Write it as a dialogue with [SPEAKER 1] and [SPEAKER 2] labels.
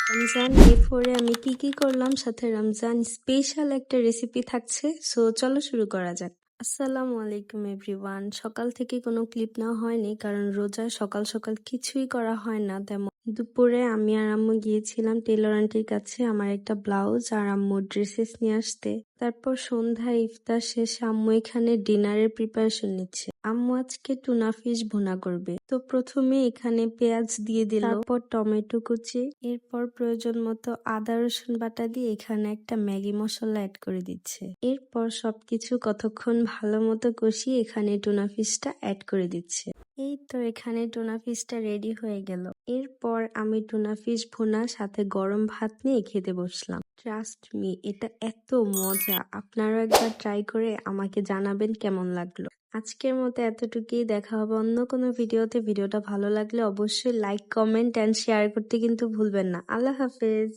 [SPEAKER 1] Ramzan day 4 এ আমি কি করলাম, সাথে রমজান স্পেশাল একটা রেসিপি থাকছে। সো চলো শুরু করা যাক। আসসালামু আলাইকুম এভরিওয়ান। সকাল থেকে কোনো ক্লিপ নেওয়া হয়নি, কারণ রোজা সকাল সকাল কিছুই করা হয় না তেমন। দুপুরে আমি আর আম্মু গিয়েছিলাম টেলর আন্টির কাছে আমার একটা ব্লাউজ আর আম্মুর ড্রেসেস নিয়ে আসতে। তারপর সন্ধ্যায় ইফতার শেষে আম্মু এখানে ডিনারের প্রিপারেশন নিচ্ছে। আম্মু আজকে টুনা ফিশ ভুনা করবে। তো প্রথমে এখানে পেঁয়াজ দিয়ে দিল, তারপর টমেটো কুচি, এরপর প্রয়োজন মতো আদা রসুন বাটা দিয়ে এখানে একটা ম্যাগি মশলা অ্যাড করে দিচ্ছে। এরপর সবকিছু কতক্ষণ ভালো মতো কষিয়ে এখানে টুনা ফিশটা অ্যাড করে দিচ্ছে। এই তো এখানে টুনা ফিশটা রেডি হয়ে গেল। এরপর আমি টুনা ফিশ ভুনা সাথে গরম ভাত নিয়ে খেতে বসলাম। ট্রাস্ট মি, এটা এত মজা। আপনারাও একবার ট্রাই করে আমাকে জানাবেন কেমন লাগলো। আজকের মতো এতটুকুই, দেখা হবে অন্য কোনো ভিডিওতে। ভিডিওটা ভালো লাগলে অবশ্যই লাইক, কমেন্ট অ্যান্ড শেয়ার করতে কিন্তু ভুলবেন না। আল্লাহ হাফেজ।